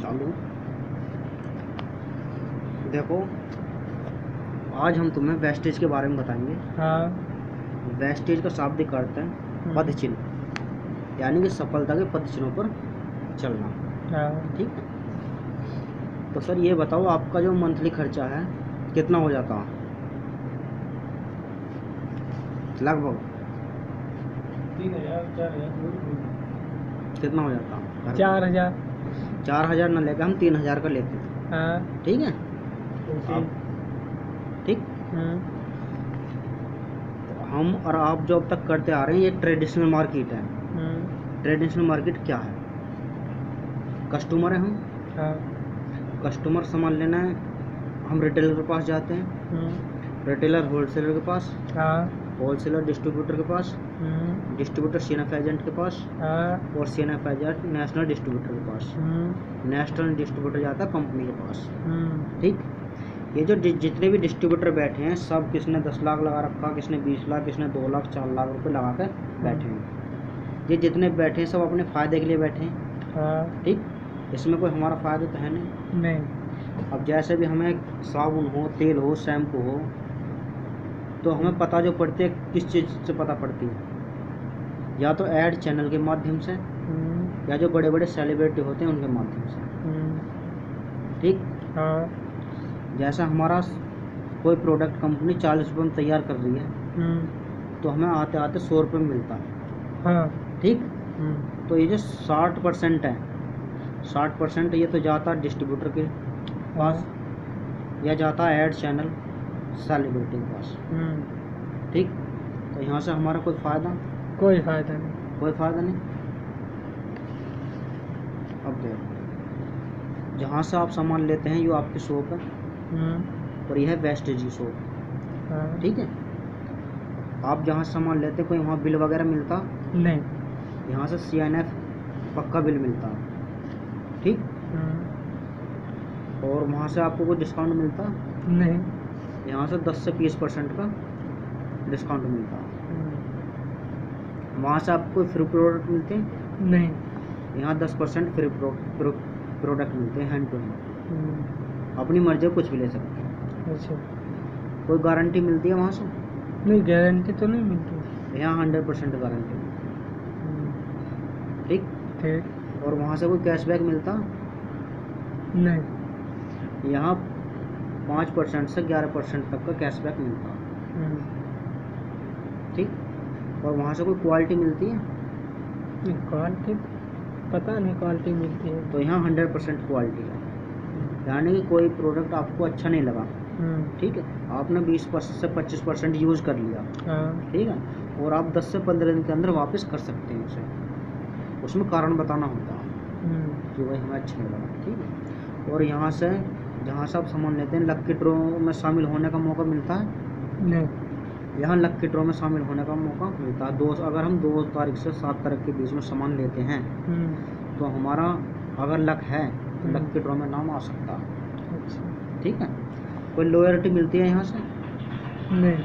चालू। देखो, आज हम तुम्हें वेस्टेज के बारे में बताएंगे। हाँ। वेस्टेज का शाब्दिक अर्थ है पद चिन्ह, यानी कि सफलता के पद चिन्हों पर चलना। हाँ। ठीक है, तो सर ये बताओ, आपका जो मंथली खर्चा है कितना हो जाता? लगभग 3,000 4,000 कितना हो जाता? 4,000। 4,000 न लेकर हम 3,000 का लेते हैं। हाँ। ठीक है, ओके। ठीक। तो हम और आप जो अब तक करते आ रहे हैं, ये ट्रेडिशनल मार्केट है। ट्रेडिशनल मार्केट क्या है? कस्टमर है हम। हाँ। कस्टमर सामान लेना है, हम रिटेलर के पास जाते हैं। रिटेलर होलसेलर के पास। हाँ। होलसेलर डिस्ट्रीब्यूटर के पास। डिस्ट्रीब्यूटर सीएनएफ एजेंट के पास। हाँ। और सीएनएफ एजेंट नेशनल डिस्ट्रीब्यूटर के पास। नेशनल डिस्ट्रीब्यूटर जाता है कंपनी के पास। ठीक, ये जो जितने भी डिस्ट्रीब्यूटर बैठे हैं, सब किसने 10 लाख लगा रखा, किसने 20 लाख, किसने 2 लाख 4 लाख रुपए लगा कर बैठे हैं। ये जितने बैठे हैं सब अपने फ़ायदे के लिए बैठे हैं। हाँ। ठीक, इसमें कोई हमारा फ़ायदा तो है नहीं। अब जैसे भी हमें साबुन हो, तेल हो, शैम्पू हो, तो हमें पता जो पड़ती है किस चीज़ से पता पड़ती है? या तो ऐड चैनल के माध्यम से, या जो बड़े बड़े सेलिब्रिटी होते हैं उनके माध्यम से। ठीक। हाँ। जैसा हमारा कोई प्रोडक्ट कंपनी 40 रुपये में तैयार कर रही है, तो हमें आते आते 100 रुपये में मिलता है। हाँ। ठीक। तो ये जो 60% है, 60% ये तो जाता है डिस्ट्रीब्यूटर के पास, या जाता है ऐड चैनल सेलिब्रिटी के पास। ठीक, तो यहाँ से हमारा कोई फ़ायदा? कोई फायदा नहीं। कोई फ़ायदा नहीं। अब देखो, जहाँ से आप सामान लेते हैं, ये आपकी शॉप है, और यह है वेस्टेज की शॉप। हाँ। ठीक है, आप जहाँ से सामान लेते हैं, कोई वहाँ बिल वगैरह मिलता नहीं। यहाँ से सीएनएफ पक्का बिल मिलता है। ठीक, और वहाँ से आपको कोई डिस्काउंट मिलता नहीं। यहाँ से 10 से 20% का डिस्काउंट मिलता है। वहाँ से आपको कोई फ्री प्रोडक्ट मिलते हैं? नहीं। यहाँ 10% फ्री प्रोडक्ट मिलते हैं, हैंड टू हैंड। अपनी मर्जी कुछ भी ले सकते हैं। अच्छा। कोई गारंटी मिलती है वहाँ से? नहीं, गारंटी तो नहीं मिलती। यहाँ 100% गारंटी। ठीक। ठीक। और वहाँ से कोई कैशबैक मिलता? नहीं। यहाँ 5% से 11% तक का कैशबैक मिलता। ठीक, और वहाँ से कोई क्वालिटी मिलती है? क्वालिटी पता नहीं, क्वालिटी मिलती है तो यहाँ 100% क्वालिटी है, यानी कि कोई प्रोडक्ट आपको अच्छा नहीं लगा, ठीक है, आपने 20% से 25% यूज़ कर लिया। हाँ। ठीक है, और आप 10 से 15 दिन के अंदर वापस कर सकते हैं उसे। उसमें कारण बताना होता है कि भाई हमें अच्छा नहीं लगा। ठीक है, और यहाँ से जहाँ से आप सामान लेते हैं, लकी ड्रॉ में शामिल होने का मौका मिलता है? नहीं। यहाँ लकी ड्रॉ में शामिल होने का मौका मिलता है। अगर हम 2 तारीख से 7 तारीख के बीच में सामान लेते हैं, तो हमारा अगर लक है तो लकी ड्रॉ में नाम आ सकता है। अच्छा। ठीक है, कोई लॉयल्टी मिलती है यहाँ से? नहीं।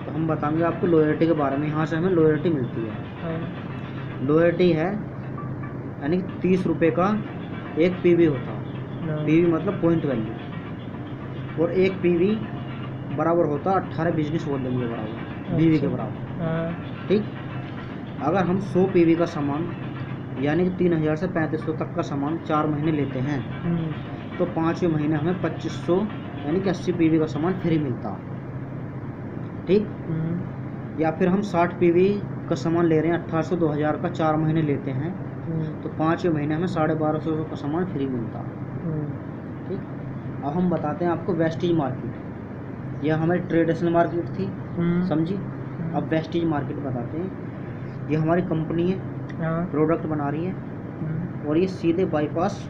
तो हम बताएंगे आपको लॉयल्टी के बारे में। यहाँ से हमें लॉयल्टी मिलती है। लॉयल्टी है यानी कि 30 रुपये का एक पीवी होता है। पीवी मतलब पॉइंट वैल्यू, और एक पीवी बराबर होता है 18 बिजनेस वॉल्यूम के बराबर, बीवी के बराबर। ठीक, अगर हम 100 पीवी का सामान यानी कि 3,000 से 3,500 तक का सामान 4 महीने लेते हैं, तो 5वें महीने हमें 2,500 यानी कि 80 पीवी का सामान फ्री मिलता है। ठीक, या फिर हम 60 पीवी का सामान ले रहे हैं, 1,800 2,000 का 4 महीने लेते हैं, तो 5वें महीने हमें 1,250 का सामान फ्री मिलता है। ठीक, अब हम बताते हैं आपको वेस्टेज मार्केट। यह हमारी ट्रेडिशनल मार्केट थी, समझी। अब वेस्टेज मार्केट बताते हैं। ये हमारी कंपनी है, प्रोडक्ट बना रही है, और ये सीधे बाईपास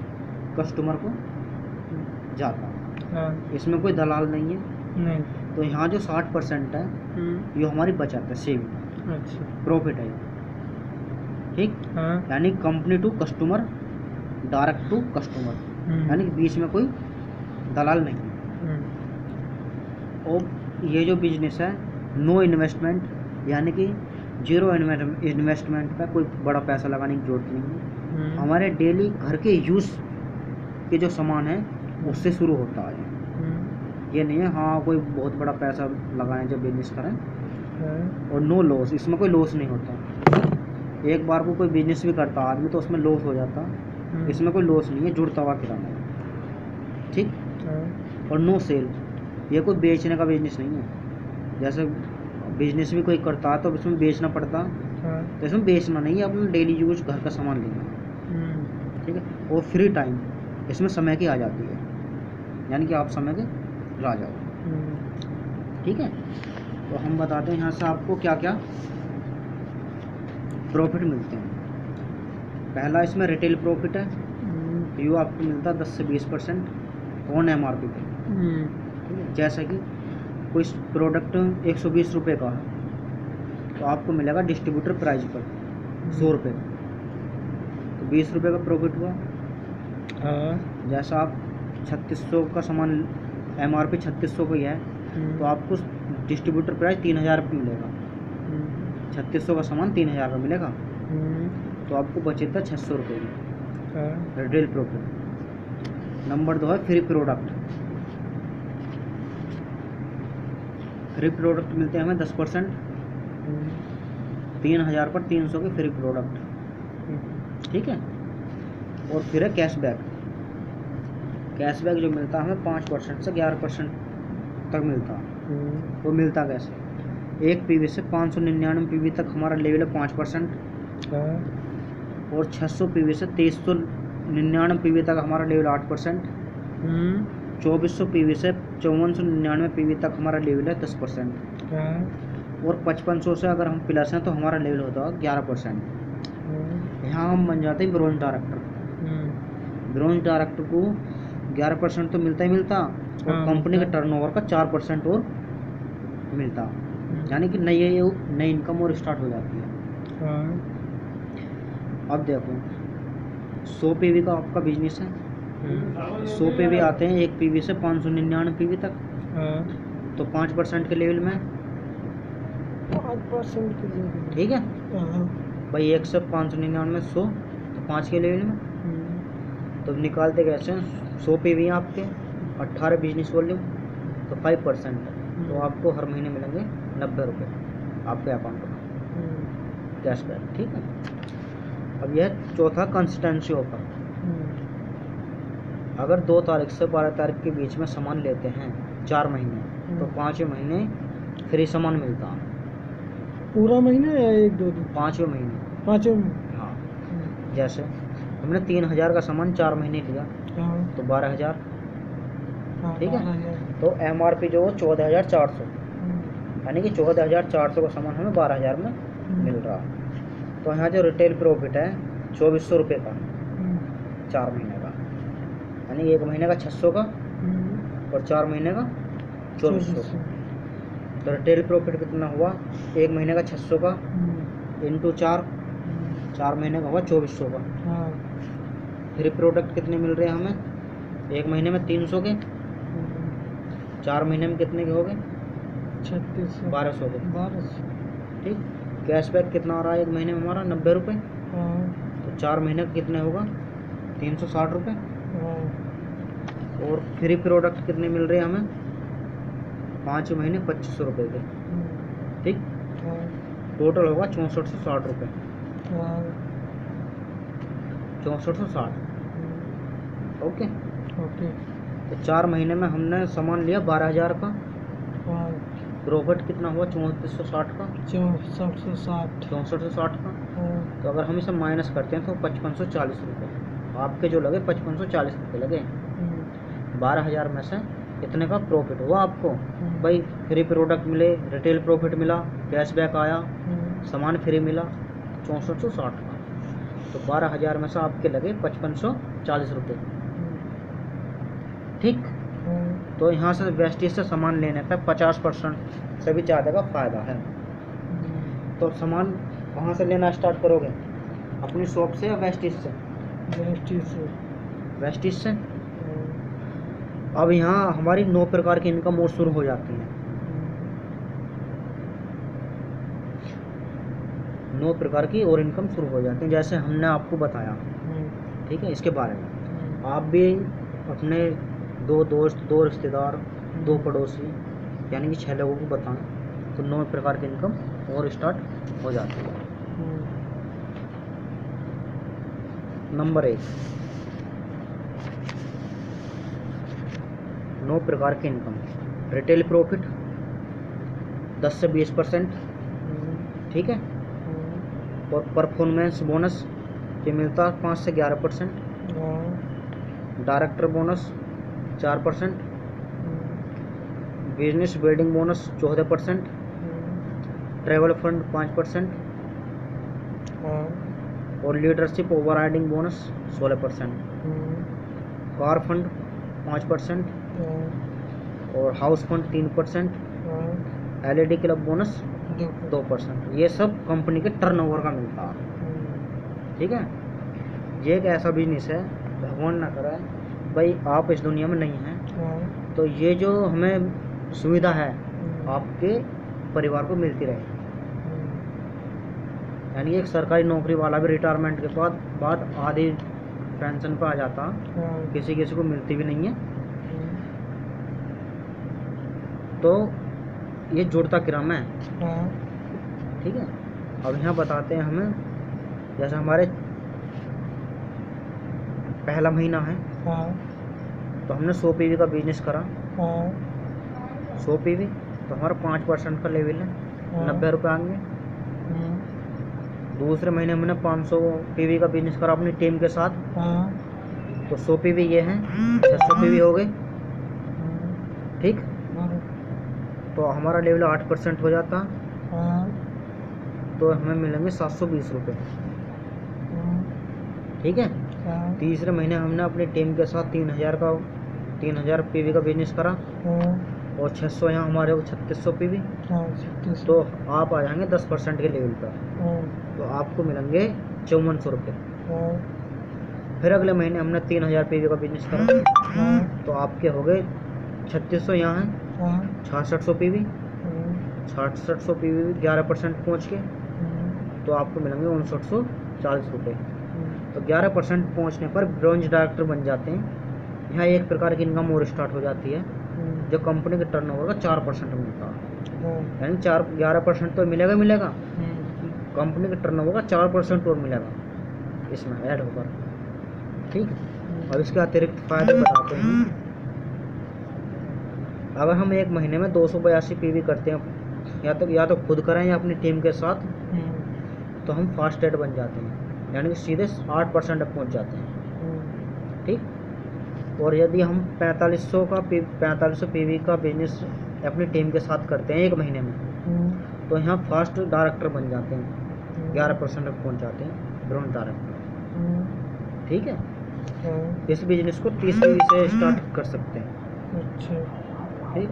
कस्टमर को जाता है। इसमें कोई दलाल नहीं है। नहीं। तो यहाँ जो 60% है, ये हमारी बचत है, सेविंग। अच्छा। प्रॉफिट है। ठीक, यानी company to customer, direct to customer, यानी कि बीच में कोई दलाल नहीं। और ये जो बिजनेस है, नो इन्वेस्टमेंट, यानी कि 0 इन्वेस्टमेंट पे कोई बड़ा पैसा लगाने की जरूरत नहीं है। हमारे डेली घर के यूज़ के जो सामान है उससे शुरू होता है। ये नहीं है हाँ कोई बहुत बड़ा पैसा लगाएं जब बिजनेस करें, और नो लॉस, इसमें कोई लॉस नहीं होता। एक बार को कोई बिजनेस भी करता आदमी तो उसमें लॉस हो जाता, इसमें कोई लॉस नहीं है, जुड़ता हुआ किराना है, ठीक। और नो सेल, ये कोई बेचने का बिजनेस नहीं है। जैसे बिजनेस भी कोई करता है तो उसमें बेचना पड़ता, तो इसमें बेचना नहीं है, अपना डेली यूज घर का सामान लेना, ठीक है। और फ्री टाइम, इसमें समय की आ जाती है, यानी कि आप समय के राजा हो, ठीक है। तो हम बताते हैं यहाँ से आपको क्या क्या प्रॉफिट मिलते हैं। पहला इसमें रिटेल प्रॉफिट है, ये आपको मिलता है 10 से 20% ऑन MRP पे, ठीक है। जैसे कि कोई प्रोडक्ट 120 रुपये का है तो आपको मिलेगा डिस्ट्रीब्यूटर प्राइस पर 100 रुपये, तो 20 रुपये का प्रॉफिट हुआ। जैसा आप 3600 का सामान MRP 3600 का ही है तो आपको डिस्ट्रीब्यूटर प्राइस 3000 रुपये मिलेगा, 3600 का सामान 3000 का मिलेगा, तो आपको बचेगा 600 रुपये की रिटेल प्रॉफिट। नंबर 2 है फ्री प्रोडक्ट। फ्री प्रोडक्ट मिलते हैं हमें 10%, 3000 पर 300 के फ्री प्रोडक्ट, ठीक है। और फिर है कैशबैक। कैशबैक जो मिलता है हमें 5% से 11% तक मिलता है। वो मिलता कैसे, एक PV से 599 PV तक हमारा लेवल है 5%, और 600 PV से 2399 PV तक हमारा लेवल 8%, 2400 PV से 5499 PV तक हमारा लेवल है 10%, और 5500 से अगर हम प्लस हैं तो हमारा लेवल होता है 11%। यहाँ हम बन जाते हैं ब्रोंज डायरेक्टर। ब्रोंज डायरेक्टर को 11% तो मिलता ही मिलता, और कंपनी के टर्नओवर का 4% और मिलता, यानी कि नई इनकम और स्टार्ट हो जाती है। अब देखो 100 PV का आपका बिजनेस है, 100 PV आते हैं, एक PV से 599 PV तक, तो 5% के लेवल में 5% के लिए, ठीक है भाई। 1 से 599 में 100 तो 5 के लेवल में, तो निकालते कैसे हैं, 100 PV हैं आपके, 18 बिजनेस वॉल्यूम, तो 5%, तो आपको हर महीने मिलेंगे 90 रुपये आपके अकाउंट में कैशबैक, ठीक है। अब यह चौथा कंसिस्टेंसी ऑफर। अगर 2 तारीख से 12 तारीख के बीच में सामान लेते हैं 4 महीने, तो 5वें महीने फ्री सामान मिलता है। पूरा महीना या 1-2 दिन? 5वें महीने। 5वें महीने, हाँ। जैसे हमने 3000 का सामान 4 महीने लिया तो 12000, ठीक है। तो MRP जो 14400, यानी कि 14400 का सामान हमें 12000 में मिल रहा। तो यहाँ जो रिटेल प्रॉफिट है 2400 रुपये का 4 महीने का, यानी 1 महीने का 600 का और 4 महीने का 2400। तो रिटेल प्रॉफिट कितना हुआ, 1 महीने का 600 का इंटू 4 महीने का हुआ 2400 का। फ्री प्रोडक्ट कितने मिल रहे हैं हमें, 1 महीने में 300 के, 4 महीने में कितने के हो गए, 1200 के, 1200, ठीक। कैशबैक कितना आ रहा है 1 महीने में हमारा 90 रुपये, तो 4 महीने का कितने होगा 360 रुपये। और फ्री प्रोडक्ट कितने मिल रहे हैं हमें, 5 महीने 2500 रुपये के, ठीक। टोटल होगा 6460 रुपये, 6460, ओके। तो 4 महीने में हमने सामान लिया 12000 का, प्रॉफिट कितना हुआ 3460 का, 6460 का। तो अगर हम इसे माइनस करते हैं तो 5540 रुपये आपके जो लगे, 5540 रुपये लगे। 12000 में से इतने का प्रॉफिट हुआ आपको, भाई फ्री प्रोडक्ट मिले, रिटेल प्रॉफिट मिला, कैशबैक आया, सामान फ्री मिला, 6460 का। तो 12000 में से आपके लगे 5540 रुपये, ठीक। तो यहाँ से वेस्टेज से सामान लेने पर 50% से भी ज़्यादा का फ़ायदा है। तो सामान कहाँ से लेना स्टार्ट करोगे, अपनी शॉप से या वेस्टेज से? वेस्टेज से। अब यहाँ हमारी 9 प्रकार की इनकम और शुरू हो जाती है। 9 प्रकार की और इनकम शुरू हो जाती है, जैसे हमने आपको बताया, ठीक है, इसके बारे में। आप भी अपने 2 दोस्त, 2 रिश्तेदार, 2 पड़ोसी यानी कि 6 लोगों को बताएं तो 9 प्रकार की इनकम और स्टार्ट हो जाती है। नंबर 1, 9 प्रकार की इनकम। रिटेल प्रॉफिट 10 से 20%, ठीक है। और परफॉर्मेंस बोनस ये मिलता है 5 से 11%। Director bonus 4%। Business building bonus 14%। Travel fund 5%। और leadership overriding bonus 16%। Car fund 5%। और house fund 3%। LED club bonus 2%। ये सब कंपनी के टर्नओवर का मिलता है, ठीक है। ये एक ऐसा बिजनेस है, भगवान ना करे भाई आप इस दुनिया में नहीं हैं तो ये जो हमें सुविधा है आपके परिवार को मिलती रहे। यानी एक सरकारी नौकरी वाला भी रिटायरमेंट के बाद आधी पेंशन पर आ जाता, किसी को मिलती भी नहीं है। तो ये जुड़ता क्रम है, ठीक है। अब यहाँ बताते हैं हमें, जैसे हमारे पहला महीना है तो हमने 100 PV का बिजनेस करा। 100 PV तो हमारा 5% का लेवल है, 90 रुपये आएंगे। दूसरे महीने हमने 500 PV का बिजनेस करा अपनी टीम के साथ, तो 100 PV ये हैं, 600 PV हो गए, ठीक। तो हमारा लेवल 8% हो जाता, तो हमें मिलेंगे 720 रुपये, ठीक है। तीसरे महीने हमने अपनी टीम के साथ 3000 PV का बिजनेस करा और 600 यहाँ हमारे वो 3600 PV, तो आप आ जाएंगे 10% के लेवल पर, तो आपको मिलेंगे 5400 रुपये। फिर अगले महीने हमने 3000 PV का बिजनेस करा तो आपके हो गए 3600 यहाँ हैं, 6600 PV, 6600 PV 11% पहुँच के तो आपको मिलेंगे 5940 रुपये। तो 11% पहुँचने पर ब्रॉन्ज डायरेक्टर बन जाते हैं। यहाँ एक प्रकार की इनकम और स्टार्ट हो जाती है जो कंपनी के टर्नओवर का 4% मिलता है। यानी 11% तो मिलेगा, कंपनी के टर्नओवर का 4% और मिलेगा इसमें ऐड होकर, ठीक। अब इसके अतिरिक्त फायदे बताते हैं। अगर हम एक महीने में 282 PV करते हैं, या तो खुद करें या अपनी टीम के साथ, तो हम फास्ट एड बन जाते हैं, यानी कि सीधे 8% तक पहुँच जाते हैं, ठीक। और यदि हम 4500 PV का बिजनेस अपनी टीम के साथ करते हैं एक महीने में, तो यहाँ फास्ट डायरेक्टर बन जाते हैं, 11% तक पहुँच जाते हैं ब्रॉन्ज डायरेक्टर, ठीक है। इस बिजनेस को 30 PV से स्टार्ट कर सकते हैं, ठीक।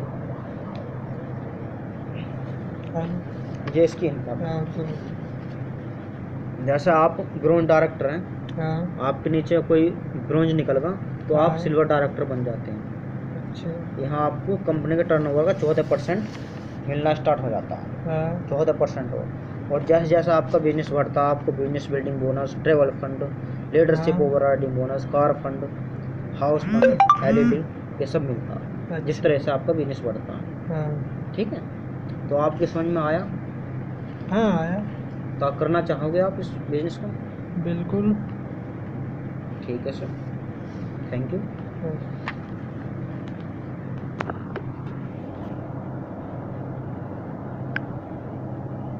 ये इसकी इनकम। जैसे आप ब्रॉन्ज डायरेक्टर हैं, आपके नीचे कोई ब्रॉन्ज निकलगा तो आप सिल्वर डायरेक्टर बन जाते हैं। यहाँ आपको कंपनी के टर्नओवर का 14% मिलना स्टार्ट हो जाता है, 14% हो। और जैसे जैसे आपका बिजनेस बढ़ता है आपको business building bonus, travel fund, leadership overriding bonus, car fund, house fund, LED ये सब मिलता है, जिस तरह से आपका बिजनेस बढ़ता है, ठीक है। तो आपके समझ में आया? हाँ आया। तो करना चाहोगे आप इस बिजनेस को? बिल्कुल। ठीक है सर, थैंक यू।